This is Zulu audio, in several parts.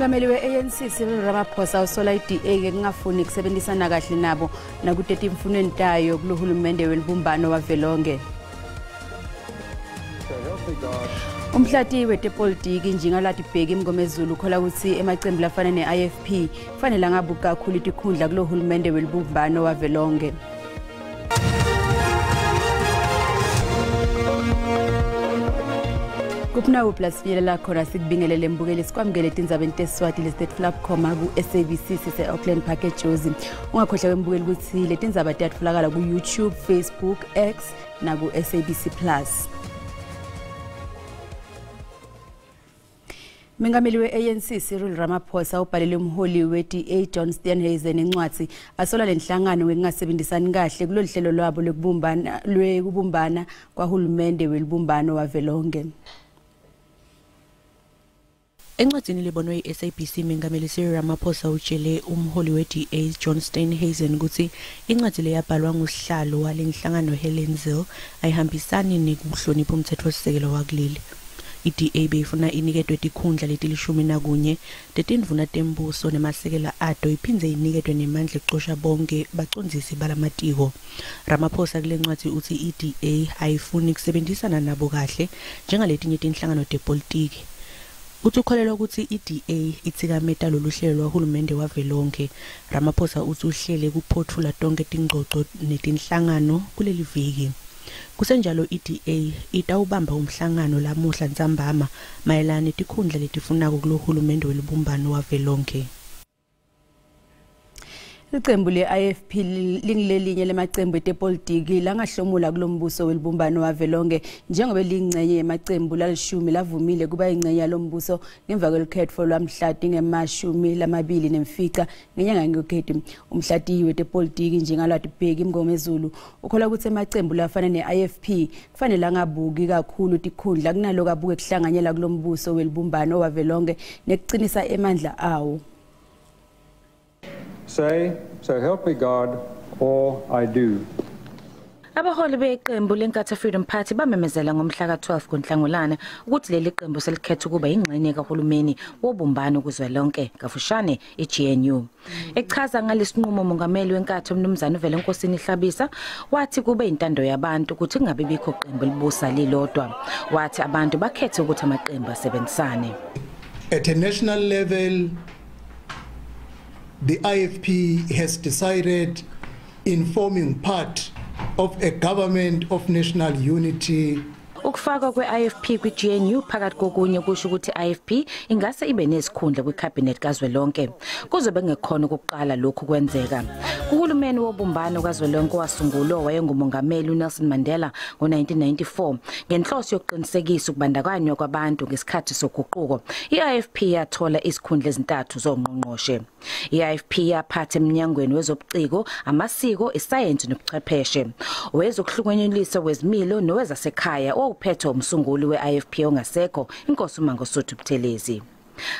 Umengameli we-ANC Cyril Ramaphosa usola i-DA ngekungafuni kusebenzisana kahle nabo nakutethi imfunweni tayo kulohulumende welubumbano wavelonke. Umhlati wetepolitiki njengalati Bheki Mngomezulu ukhola ukuthi emacembu lafana ne-IFP kufanele angabuka kakhulu itikhundla kulohulumende welubumbano wavelonke. Kupnawu plus filela khona sikubingelele mbukeli sikwamukele tindzabeni teswati le-State Flap Khoma ku-SABC sise-Auckland Park eJozi. Ungakhohlwa kwembukeli ukuthi letindzaba tiyatfolakala ku-YouTube, Facebook, X naku-SABC Plus. Umengameli we-ANC Cyril Ramaphosa ubhalele umholi we-DA John Steenhuisen encwadzi asola lenhlangano ngekungasebenzisani kahle kulolu hlelo lwabo lwekubumbana kwahulumende welubumbano wavelonke. Encwadzini lebonwe i-SABC Mengameli Cyril Ramaphosa utshele umholi we-DA John Steenhuisen ukuthi incwadi le yabhalwa ngusihlalo walenhlangano Helen Zille ayihambisani nekuhlonipha umthethosisekelo wakuleli. I-DA beyifuna iniketwe tikhundla letilishumi tetindvuna tembuso nemasekela ato iphindze iniketwe nemandla ecosha bonke bacondzisi balamatiko. Ramaphosa kule ncwadi uthi i-DA ayifuni kusebenzisana nabo kahle njengaletinye tinhlangano tepolitiki. Uthi ukholelwa ukuthi i-DA itsikameta lolu hlelo lwahulumende wavelonke. Ramaphosa uthi uhlele kuphothula tonke tingxoxo netinhlangano kuleli viki. Kusenjalo i-DA itawubamba umhlangano lamuhla Ntsambama mayelana netikhundla letifunako kulohulumende welubumbano wavelonke. Iqembu le-IFP lingilelinye lemacembu etepolitiki langahlomula kulombuso welubumbano wavelonke njengoba lingcenye yemacembu lalishumi lavumile kuba ingcenye yalombuso ngemva kwelukhetfo lwamhlati nge-25 ngenyanga ngokhethi. Umhlati wetepolitiki njengalati Bheki Mngomezulu ukhola ukuthi emacembu lafana ne-IFP kufanele angabuki kakhulu tikhundla kunaloko abuke kuhlanganyela kulombuso welubumbano wavelonke nekucinisa emandla awo. Say, so help me God, all I do. Abaholi beqembu leNkatha Freedom Party bamemezela ngomhla ka-12 kuNhlangulana ukuthi leli qembu selikhetha ukuba ingxenye kahulumeni wobumbano kuzwelonke kafushane i-GNU. Echaza ngalesinqumo umongameli weNkatha uMnumzane uVelenkosini Hlabisa wathi kube intando yabantu ukuthi kungabe bikho qembu libusa lilodwa. Wathi abantu bakhethe ukuthi amaqembu asebenzisane. At a national level, the IFP has decided in forming part of a government of national unity. Ukufaka kwe-IFP kwi-GNU phakathi kokunye kusho ukuthi i-IFP ingase ibe nesikhundla kwi-cabinet kazwelonke. Kuzobe ngekhona ukuqala lokhu kwenzeka. Uhulumeni wobumbano kazwelonke wasungulwa wayengumongameli uNelson Mandela ngo-1994 ngenhloso yokuqinisekisa ukubandakanywa kwabantu ngesikhathi soguquko. I-IFP yathola izikhundla ezintathu zongqongqoshe. I-IFP yaphatha eminyangweni wezobuciko, amasiko, isayensi nobuchwepheshe. Wezokuhlukunyelisa wezimilo nowezasekhaya uphethe umsunguli we-IFP ongasekho inkosi uMangosuthu Buthelezi.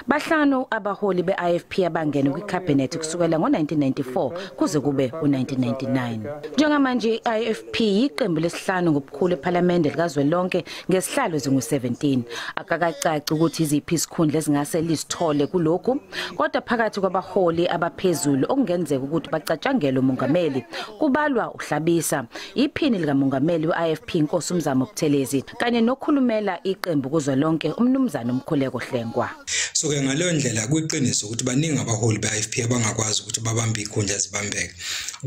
Bahlanu abaholi be-IFP abangene kwi-cabinet kusukela ngo-1994 kuze kube u-1999. Njengamanje i-IFP yiqembu lesihlanu ngobukhulu ePhalamende likazwelonke ngesihlalo ezingu-17. Akakacaci ukuthi iziphi izikhundla ezingase lizithole kulokhu, kodwa phakathi kwabaholi abaphezulu okungenzeka ukuthi bacatshangele umongameli kubalwa uHlabisa, iphini likamongameli we-IFP inkosi uMzamo Buthelezi kanye nokhulumela iqembu kuzwelonke uMnumzane Mkhuleko Hlengwa. So ke ngaleyo ndlela kuyiqiniso ukuthi baningi abaholi be-IFP abangakwazi ukuthi babambe ikhundla zibambeke.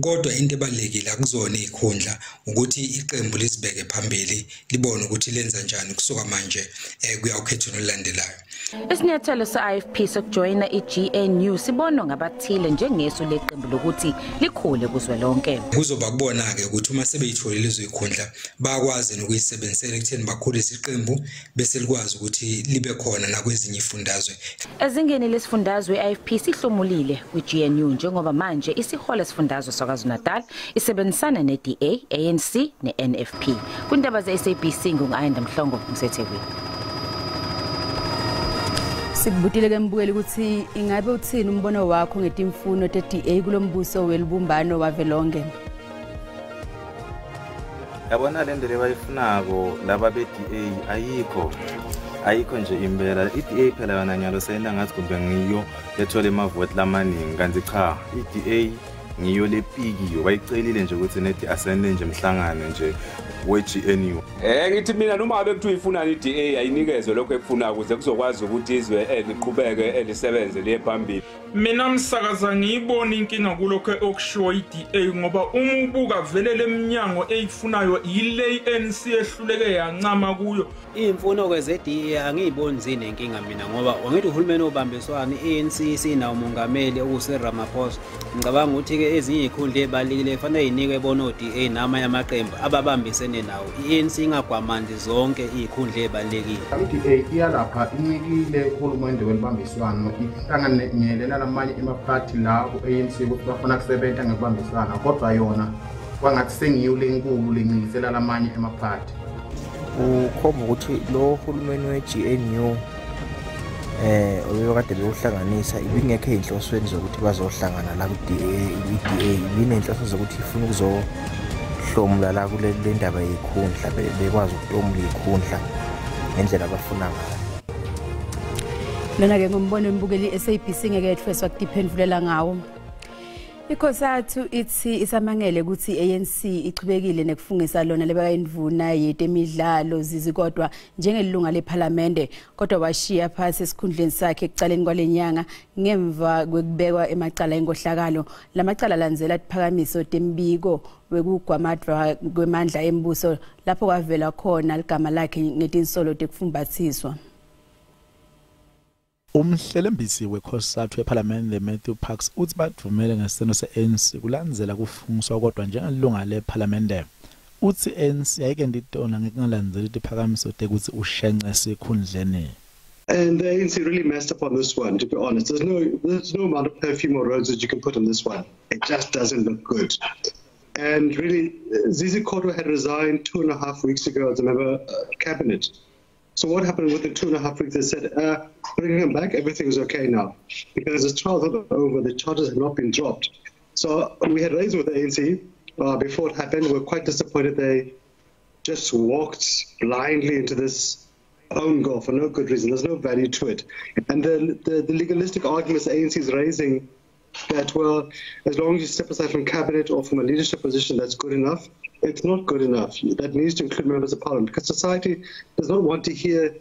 Kodwa into ebalekile akuzona ikhundla ukuthi iqembu lisibeke phambili libone ukuthi lenza njani kusuka manje kuya ukhethweni olulandelayo. Isinyathelo se-IFP sokujoyina i-GNU sibonwa ngabathile njengesu leqembu lokuthi likhule kuzwelonke. Kuzoba kubona-ke ukuthi uma sebeyitholile lezo ikhundla bakwazi nokuyisebenzisela ekutheni bakhulise iqembu bese likwazi ukuthi libe khona nakwezinye ifundazwe. Ezingeni lesifundazwe i-IFP sihlomulile kwi-GNU njengoba manje isihola sifundazwe saKwaZulu-Natal isebenzisana ne-DA, ANC ne-NFP. Kundaba ze-SABC ngu-Ayanda Mhlongo Msethekwini. Sikubutile ke mbukeli ukuthi ingabe uthini umbono wakho ngetimfuno te-DA kulombuso welubumbano wavelonke. Yabona le ndlela bayifunako laba be-DA ayikho. ayikho nje impela iDA phela yona nyalo seyina ngathi kumbe ngiyo lethola amavote lamaningi kanti cha iDA ngiyo lepikiyo bayicelile nje ukuthi nethi asende nje emhlangano nje weGNU. Ngithi mina noma ngabe kuthiwa ifuna iDA ayinikezwe lokho ekufuna ukuze kuzokwazi ukuthi izwe liqhubeke elisebenze liye phambili. Mina msakaza ngiyibona inkinga kulokho okushiwo iDA ngoba uma ubuka vele leminyango eyifunayo yile ANC ehluleke yancama kuyo. Imfuno kwezeDA angiyiboni zinenkinga mina ngoba wangithi uhulumeni obambiswana iANC sina umongameli okuse Ramaphosa. Ngicabanga ukuthi ke ezinye ikhundla ebalekile kufanele inikwe bona oDA nama yamaqembu ababambisene nawo. iANC ingagwamandi zonke izikhundla ebalekile. iDA iyalapha inikile uhulumeni welibambiswano ihlanganele nalamanye emaphathi la ku-ANC ukuthi bafuna kusebenza ngekubambisana kodwa yona kwangathi sengiyo lenkulu lencilisela lamanye emaphathi. Ukhomba ukuthi lo hulumeni weGNU obekade bewuhlanganisa ibingekho enhlosweni zokuthi bazohlangana la ku-DA ibinenhloso zokuthi ifuna ukuzohlomula la kule ndaba yekhundla bekwazi ukutomula ikhundla ngendlela abafuna ngayo. Lona ke ngombono embukeli iSABC ngeke ethweswa kudiphendvulela ngawo. Ikhosathu ithi isamangele ukuthi iANC ichubekile nekufungisa lona lebakayindvuna yetemidlalo zizi kodwa njengelunga leParliament kodwa washiya phasi esikhundleni sakhe ekucaleni kwalenyanga ngemva kwekubekwa emacala engohlakalo. Lamacala landzela iphakamiso tembiko wekugwamadwa kwemandla embuso lapho kwavela khona ligama lakhe ngetinsolo tekufumbathiswa. Umhlelembisi wekhosathu eParliament Matthew Parks uthi bavumele ngeseno seANC kulandzela kufungiswa kodwa njengelunga leParliament. Uthi ANC ayike nditona ngekungalandzeli iphakamiso tekuthi ushenxe esikhundleni. And the ANC really messed up on this one, to be honest. There's no amount of perfume or roses you can put on this one. It just doesn't look good. And really, Zizi Kodwa had resigned 2.5 weeks ago as a member of cabinet. So what happened within 2.5 weeks? They said, bring him back, everything's okay now. Because the trials are over, the charges have not been dropped. So we had raised with the ANC before it happened. We're quite disappointed they just walked blindly into this own goal for no good reason. There's no value to it. And the legalistic arguments the ANC is raising that, well, as long as you step aside from cabinet or from a leadership position, that's good enough. It's not good enough. That needs to include members of parliament because society does not want to hear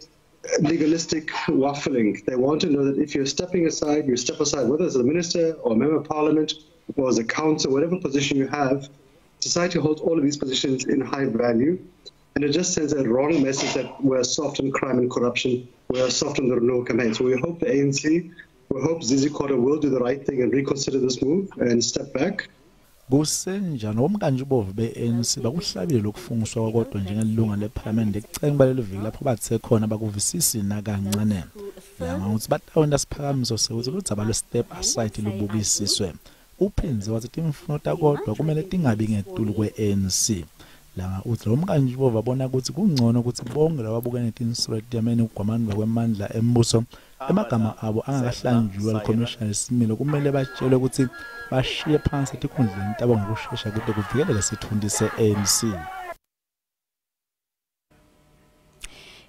legalistic waffling. They want to know that if you're stepping aside, you step aside, whether it's a minister or a member of parliament or as a council, whatever position you have, society holds all of these positions in high value. And it just sends a wrong message that we're soft on crime and corruption, we're soft on the renewal campaign. So we hope the ANC, we hope Zizi Kodwa will do the right thing and reconsider this move and step back. Kusenja nomkanjubove beANC bakuhlabile lokufungiswa kodwa njengelunga leParliament ekuceni balelo viki lapho bathe khona bakuvisisi nakancane. Langa uthi batawenda siphakamiso sekuthi ludzaba lo step aside lubukisiswe. Uphinze wathi imfuno takodwa kumele tingabi ngetulu kweANC. Langa uthi nomkanjubove abona ukuthi kungcono ukuthi bonke lababukene tinsolo yamene ugwamandwa kwemandla embuso emagama abo angakahlanjwa leCommission yesimilo kumele batshelwe ukuthi bashiye phansi etikhundleni tabo ngokushesha kude kuvikeleke isithundi seANC.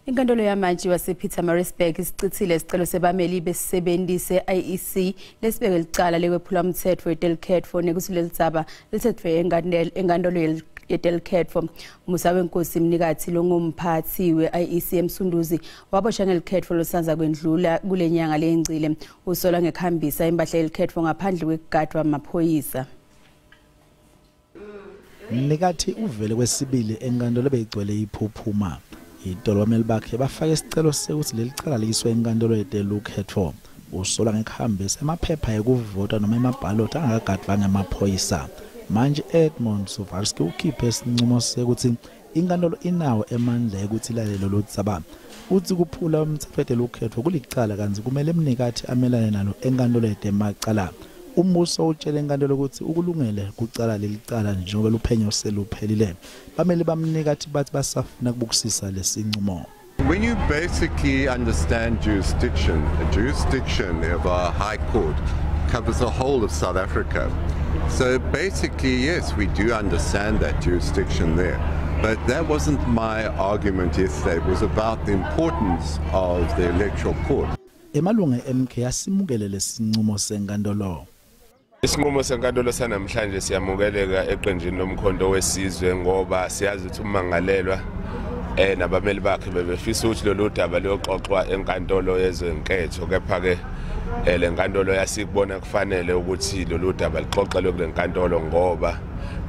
Inkantolo yamanje wasePietermaritzburg isicithile isicelo sebameli besebenzise IEC lesibeke licala lekwephula umthetho weDelcatfo nekuthi lelidzaba lithethwe enkantolo yeDelcatfo. Musa wenkosi mnikazi longumphathi we-IEC emsunduzi waboshwa ngeLikhetfo losanza kwendlula kulenyanga leyingcile usola ngekuhambisa impahla yeLikhetfo ngaphandle kwekugadwa amaphoyisa. Mnikazi uvele kwesibili enkantolo beyigcwele iphuphuma. Idolo wameli bakhe bafake isicelo sekuthi lelicala liyiswe enkantolo yeDelcatfo. Usola ngekuhambisa emaphepha ekuvota noma emabhaloti angakagadwanga amaphoyisa. Manje Edmond Suvalski ukhiphe isinqumo sekuthi inkantolo inawo emandla ukuthi ilalelo lodzaba. Uthi kuphula umthetho weDelcatfo kulicala kanzi kumele umnikazi amelane nalo enkantolo yetemacala. Umbuso utshele enkantolo ukuthi ukulungele kucala lelicala njengoba luphenyo seluphelile. Bamele bamnikazi bathi basafuna kubukisisa lesinqumo. When you basically understand jurisdiction, the jurisdiction of our High Court covers the whole of South Africa. So basically, yes, we do understand that jurisdiction there. But that wasn't my argument yesterday. It was about the importance of the electoral court. Emalunga MK yasimukele lesinqumo senkantolo. Isinqumo senkantolo sanamhlanje siyamukeleka eqenjini lomkhonto wesizwe ngoba siyazi ukuthi umangalelwa nabameli bakhe bebefisa ukuthi lolu daba liyoxoxwa enkantolo yezenketho kepha ke lenkantolo yasikubona kufanele ukuthi lolu daba lixoxelwe kule nkantolo ngoba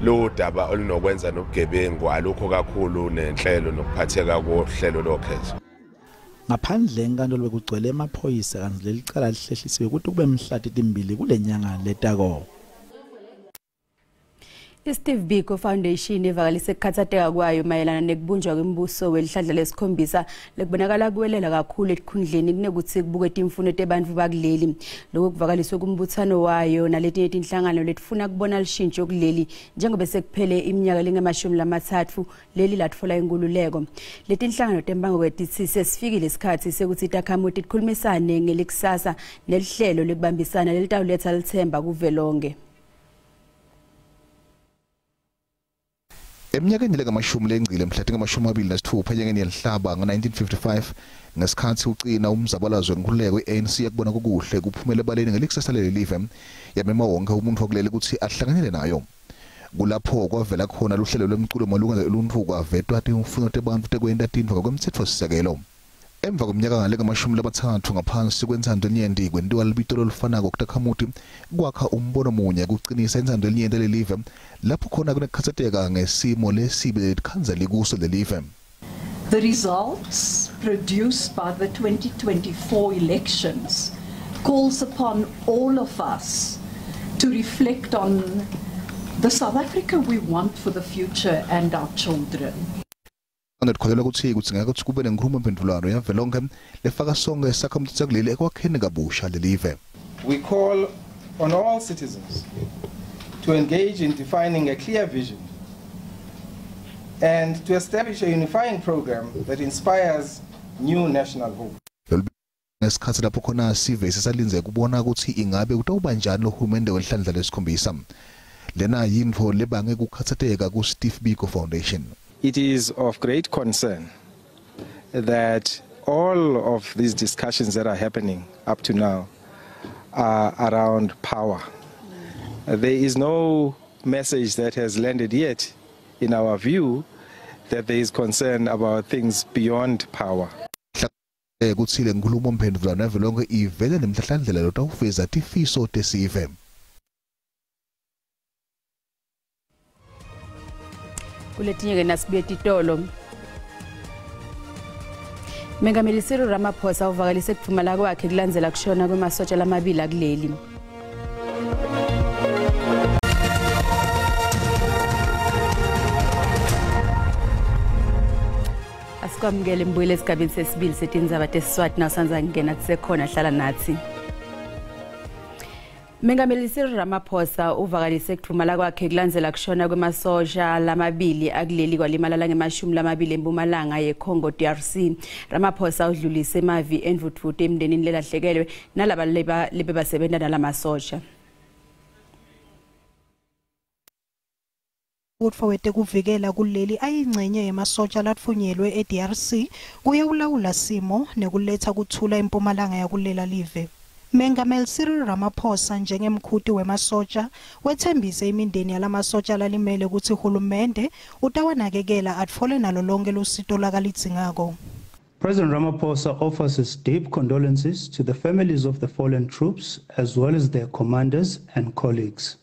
lo daba olunokwenza nobugebengu alukho kakhulu nenhlelo nokuphatheka kohlelo lokhetho. Ngaphandle enkantolo bekugcwele emaphoyisa kanti lelicala lihlehlisiwe ukuthi kube mhlati timbili kulenyanga letako. Steve Biko Foundation evakalise ukukhathateka kwayo mayelana nekubunjwa kwembuso welihlandla lesikhombisa lekubonakala kuwelela kakhulu ekukhundleni kunekuthi kubukwe imfuno tebantu bakuleli. Lokho kuvakaliswe kumbuthano wayo naletinye inhlangano letifuna kubona lishintsho kuleli njengoba sekuphele iminyaka lenge-30 leli latfola inkululeko. Leti inhlangano tembango kwetithi sesifikile isikhathi sekuthi itakhamuti likhulumisane ngelikusasa nelihlelo lekubambisana lelitawuletha lithemba kuvelonke. Eminyakeni lengamashumi lengcile mhla tinga-26 enyangeni yelihlaba ngo-1955 ngesikhathi ucina umzabalazo wenkululeko i-ANC yakubona kukuhle kuphumele ebaleni ngelikusasa leli live yamema wonke umuntu wakuleli ukuthi ahlanganyele nayo. Kulapho kwavela khona luhlelo lwemculo malungana uluntu kwavetwa imfuno tebantu tekwenta tintfo kwemtsetfosisekelo. Emva kweminyaka ngalengamashumi ngaphansi kwentsandvo elinyenti kwentiwa libito lolufanako kutakhamuti kwakha umbono munye kucinisa intsandvo elinyenti lelive lapho khona kunekhathateka ngesimo lesibi lelikhandza likuso lelive. The results produced by the 2024 elections calls upon all of us to reflect on the South Africa we want for the future and our children. Ngikholelwa ukuthi kudzingeka ukuthi kube nenkulumo mphendulano yavelonke lefaka sonke sakhamuti sakuleli ekwakheni kabusha lelive. We call on all citizens to engage in defining a clear vision and to establish a unifying program that inspires new national hope. Ngesikhathi lapho khona sive sisalinze kubona ukuthi ingabe utawuba njani lo hulumende welihlandla lesikhombisa. Lena yintfo lebange kukhathateka ku Steve Biko Foundation. It is of great concern that all of these discussions that are happening up to now are around power. There is no message that has landed yet, in our view, that there is concern about things beyond power. Kutsile nkulumo mphendulano yavelonke ivele nemhlahlandlela lotawufeza tifiso tesive. Kuletinye nasibuye titolo. Mengameli Cyril Ramaphosa uvakalise kuphumala kwakhe kulandzela kushona kwemasotsha lamabili akuleli. Asikwamukele mbuyele esigabeni sesibili setindzaba tesiswati nasanza ngena kusekhona hlala nathi. Mengameli Cyril Ramaphosa uvakalise kuphumala kwakhe kulandzela kushona kwemasosha lamabili akuleli kwalimala lange-20 eMpumalanga yeCongo DRC. Ramaphosa udlulise emavi envuthuthu emndenini lelahlekelwe nalaba lebebasebenta nalamasosha. Utfawete kuvikela kuleli ayingcenye yemasotsha latfunyelwe eDRC kuyawulawula simo nekuletha kuthula eMpumalanga yakulela live. Mengameli Cyril Ramaphosa njengemkhuti wemasotsha wethembise imindeni yalamasotsha lalimele ukuthi uhulumende utawanakekela atfole nalo lonke lusito lakalidingako. President Ramaphosa offers his deep condolences to the families of the fallen troops as well as their commanders and colleagues.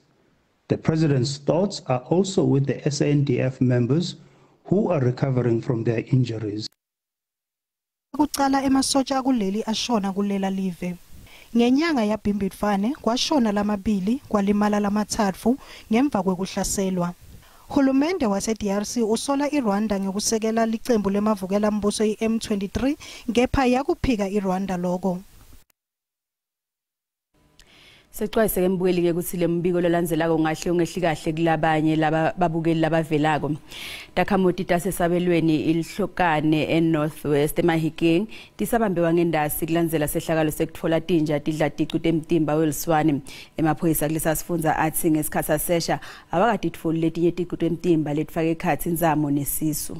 The President's thoughts are also with the SANDF members who are recovering from their injuries. Kucala emasotsha kuleli ashona kulela live. Ngenyanga yaBhimbidvwane kwashona lamabili kwalimala lamathathu ngemva kwekuhlaselwa. Hulumende wase-DRC usola iRwanda ngekusekela licembu lemavukela mbuso i-M23 ngepha yakuphika iRwanda logo. Sexwayise ke mbukeli ke ukuthi le mbiko lolandzelako ngahle ungehli kahle kulabanye laba babukeli labavelako. Takamoti tasesabelweni ilihlokane eNorthwest eMahikeng tisabambewa ngendasi kulandzela sehlakalo sekutfola tinja tidla ticu temtimba weliswane emaphoyisa kulesa sifunza athi ngesikhatsi sesha abakatitfoli letinye ticu temtimba letfake ekhatsi inzamo nesisu.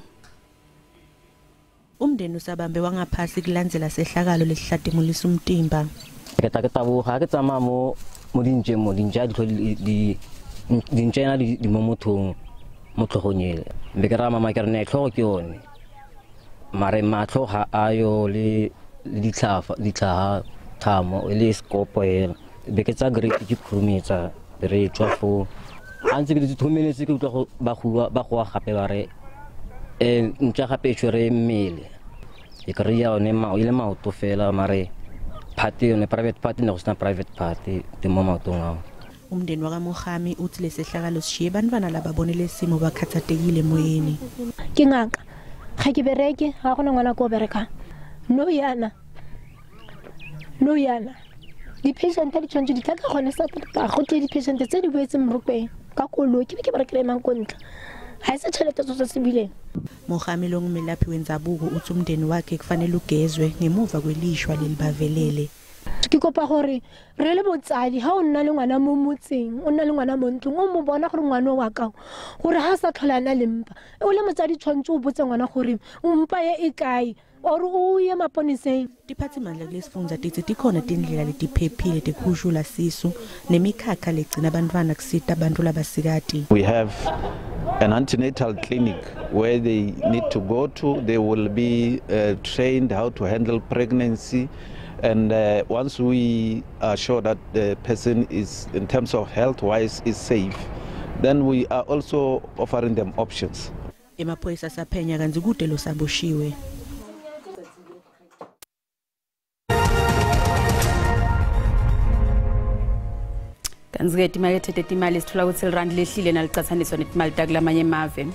Umndeni usabambewa ngaphasi kulandzela sehlakalo lesihlatimulisa umtimba. Kita tabuha ke tsama mo dinja di njena di momothong motlhogonyele be ke ra mama ke rene tlhogo ke yone mare matlo ha ayo le ditlhaha thamo le scope ela be ke tsa great ke khurumetsa re tswa fo antse ke dithomeletse ke utla ba go gape ba re ntja gape tshwere mmele e ke re ya one ile maoto fela mare party on a private party no sna private party de momento ngao umndeni wakaMogami uthi lesehlakalo sishiye bantwana lababonile simo bakhathatekile moyeni ke ngaka ga ke bereke ga gona ngwana go bereka no yana di patient di tshwantse di tla ka gona sa ka go tle di patient tse di boetse mrukwe ka kolo ke be ke berekele mang kontla ha se tšhelete tso se bile Mogami lo ngumelapi wenzabuko uthi umndeni wakhe kufanele ugezwe ngemuva kwelishwa lelibavelele. Ke kopa gore re le botsadi ha o nna le ngwana mo motseng o nna le ngwana mo ntlong o mo bona gore ngwana wa ka gore ha sa tlholana le mpa o le motsadi tshwantse o botse ngwana gore mpa ye e kae or o ye maponiseng. Diphathimandla kulesifunza tithi tikhona tindlela letiphephile tekhushula sisu nemikhakha legcina abantwana kusita abantu labasikati. We have an antenatal clinic where they need to go to. They will be trained how to handle pregnancy, and once we are sure that the person is, in terms of health-wise, is safe, then we are also offering them options. Emaphoyisa saphenya kanzi kude lo saboshiwe. Kanzike imali ethethe imali sithola ukuthi irand lehlile nalicathaniswa netimali takulamanye emave.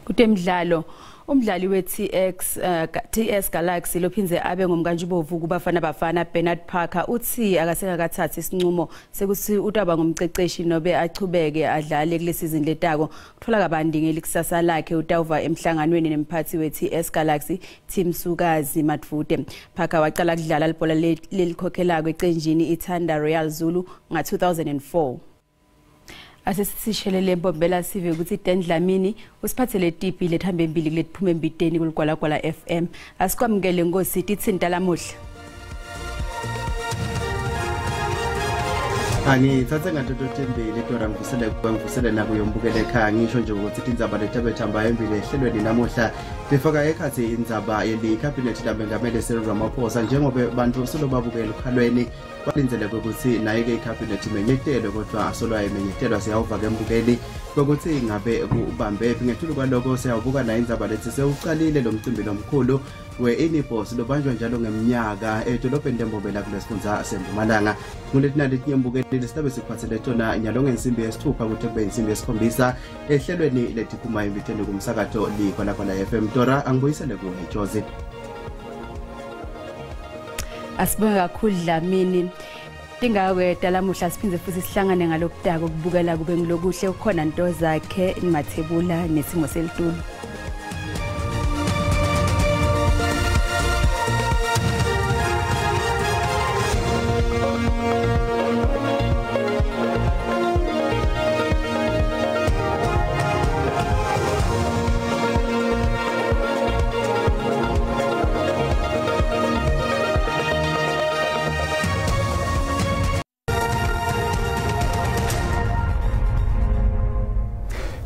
Kutemidlalo umdlali we-TS Galaxy lophinze abe ngumkantshubovu kubafana bafana Bernard Parker uthi akasengakathathi isinqumo sekuthi utaba ngumceceshi nobe achubeke adlale kule season letako kuthola kabandi ngelikusasa lakhe utawuva emhlanganweni nemphathi we-TS Galaxy Team Sukazi Madvute. Parker waqala ukudlala ibhola lelikhokhelako ecenjini iThanda Royal Zulu nga-2004. Asesishelele Bombela sive ukuthi Dan Dlamini usiphathele tipi lethambe embili kuletiphume embiteni kulgwalagwala FM asikwamukele ngosi tithinta lamuhla. Angithathe ngatotho embili tora ngivusele nakuyo mbukele ekhaya ngisho nje ukuthi indzaba lethabethamba embili ehlelweni namuhla befaka ekhathi indzaba yeli-cabinet lamengameli Cyril Ramaphosa njengoba bantu solobabukela ukhalweni balindzele ukuthi naye-ke i-cabinet imenyetelwe kodwa asolwayo imenyetelwa siyawuva ke mbukeli kokuthi ngabe ubambephi ngethulu kwaloko siyawubuka nayo indzaba lethi sewuqalile lo mcimbi lomkhulu we-Inipos lobanjwa njalo ngeminyaka edolobheni leMbombela kulesifundza seMpumalanga. Kuletina letinye mbukeli sitabe siphathele tona nyalo ngensimbi yesithupha kuthi kube insimbi yesikhombisa ehlelweni letiphuma imbiteni kumsakato likhwalagwala FM. Tora angibuyisele kuwe Jozi. Asibonge kakhulu Dlamini. Tingawe talamuhla siphinze futhi sihlangane ngalokudaka ukubukela kube ngilokuhle ukhona into zakhe imathebula nesimo selitulo.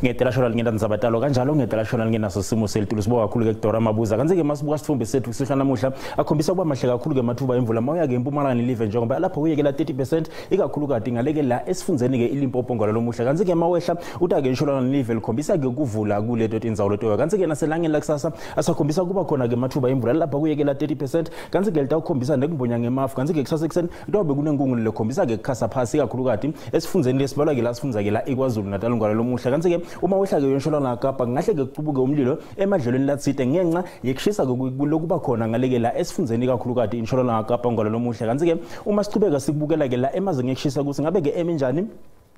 ngedela shona ngenda nzabatalo kanjalo ngedela shona ngenaso simo selitulo sibo kakhulu ke Dora Mabuza kanti ke masibuka sithombe sethu sihla namuhla akhombisa kuba mahle kakhulu ke mathuba emvula mawuya ke eMpumalanga live njengoba lapha kuyekela 30% ikakhulu kade ngaleke la esifundeni ke iLimpopo ngalo lomuhla kanti ke mawehla utake ngisholana live likhombisa ke kuvula kule dot inzawo leto kanti ke naselangeni lakusasa asakhombisa kuba khona ke mathuba emvula lapha kuyekela 30% kanti ke lita ukhombisa nekumbonya ngemafu kanti ke kusasa ekseni ntobe kunengungu lekhombisa ke kukhasa phasi ikakhulu kade esifundeni lesibalwa ke la sifundza ke la eKwaZulu Natal ngalo lomuhla kanti ke uma wehla ke yonsholana Kapa ngahle ke kuqubuke umlilo emadlelweni latsite ngenxa yekushisa lokuba khona ngaleke la esifundeni kakhulu kade insholana Kapa ngalo lomuhla kanti ke uma sichubeka sikubukela ke la emazweni ekushisa ukuthi ngabe ke eminjani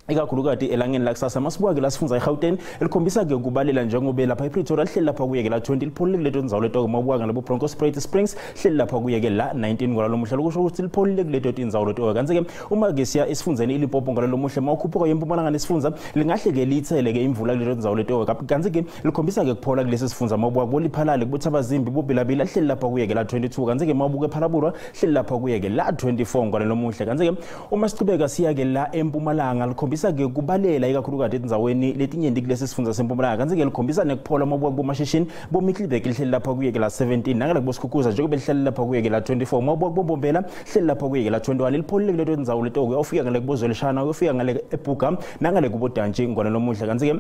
ikakhulu kade elangeni lakusasa masibuka ke la sifundza eGauteng elikhombisa ke kubalela njengoba lapha ePretoria lihleli lapha kuye ke la 20 lipholile leto nzawo leto mabuka ngalo Bronkhorstspruit Springs hleli lapha kuye ke la 19 ngalo lomuhla lokusho ukuthi lipholile kuleto inzawo leto kanti ke uma ke siya esifundeni iLimpopo ngalo lomuhla mawukhuphuka yeMpumalanga nesifundza lingahle ke lithele ke imvula kuleto nzawo leto kanti ke likhombisa ke kuphola kulesi sifundza mabuka boliphalale kubuthabazimbi bobilabila hleli lapha kuye ke la 22 kanti ke mabuka ePhalabulwa hleli lapha kuye ke la 24 ngalo lomuhla kanti ke uma sichubeka siya ke la eMpumalanga likhombisa ke kubalela ikakhulu kade endzaweni letinyendi kulesi sifundza seMpumalanga kanti ke likhombisa nekuphola mabuka bomashishini boMiddelburg lihleli lapha kuye ke la 17 nangala kuboSkhukhuza njengoba lihleli lapha kuye ke la 24 mabuka boMbombela hleli lapha kuye ke la 21 lipholile kuleto indzawo leto uyofika ngale kubozweleshana uyofika ngale eBuga nangale kubodantshi ngwana lomuhla kanti ke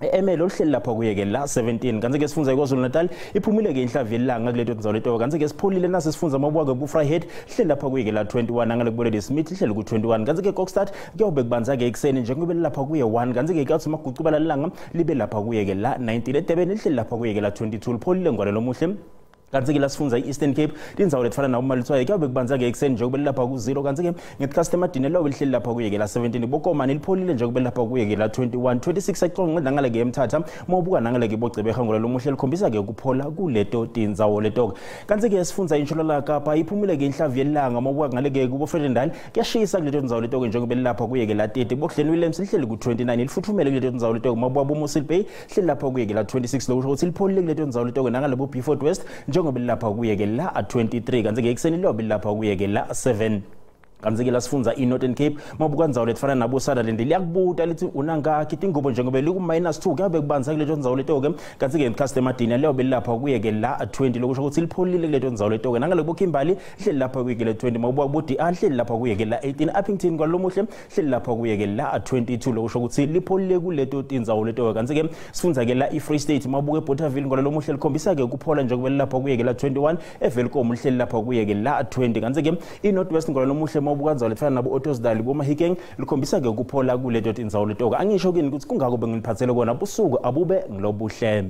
emelo lihleli lapha kuye ke la 17 kanti ke sifundza eKwaZulu Natal iphumile ke inhlavu yelanga kuleto indzawo leto kanti ke sipholile nase sifundza mabuka ke kuFryhead lihleli lapha kuye ke la 21 nangale kubole Smith lihleli ku 21 kanti ke Kokstad kuyobe kubanza ke ekseni njengoba lapha kuye 1 kanti ke kathi magucubala lilanga libe lapha kuye ke la 19 eDurban lihleli lapha kuye ke la 22 lipholile ngwana lomuhle kanti ke la sifundza eEastern Cape indzawo letfana nawo malitswaye kuyobe kubanza ke ekseni njengoba lapha ku 0 kanti ke ngeCustomer Dinner lo lihleli lapha kuye ke la 17 bokomani lipholile njengoba lapha kuye ke la 21 26 aqonqa nangale ke eMthatha mawubuka nangale ke bogcebeka ngolo lomuhle likhombisa ke kuphola kuleto tindzawo leto kanti ke sifundza insholola Kapa iphumile ke inhlavu yelanga mawubuka ngale ke kubo Fredendal kuyashisa kuleto tindzawo leto njengoba lapha kuye ke la 30 boGlen Williams lihleli ku 29 lifuthumele kuleto tindzawo leto mawubuka boMossel Bay lihleli lapha kuye ke la 26 lokusho ukuthi lipholile kuleto tindzawo leto nangale bo Beaufort West njengoba lapha kuye ke la 23 kanti ke ekseni lobe lapha kuye ke la 7 kanti ke la sifundza iNorthern Cape mabuka ndzawo letfana nabo Sutherland liyakubuta lithi unangakhi tingubo njengoba liku -2 kuyabe kubanza kuleto ndzawo leto ke kanti ke Customer Dinner lobe lapha kuye ke la 20 lokusho ukuthi lipholile kuleto ndzawo leto ke nangale boKimberley hleli lapha kuye ke la 20 mabuka bodi hleli lapha kuye ke la 18 Uppington kwalomuhle hleli lapha kuye ke la 22 lokusho ukuthi lipholile kuleto tindzawo leto kanti ke sifundza ke la iFree State mabuka eBothaville kwalomuhle likhombisa ke kuphola njengoba lapha kuye ke la 21 eVelkom hleli lapha kuye ke la 20 kanti ke iNorthwest kwalomuhle mabuka ndzawo lefana nabo Ottosdal boMahikeng likhombisa ke kuphola kuleto tindzawo leto angisho kini ukuthi kungako bengiliphathele kona busuku abube ngilobuhle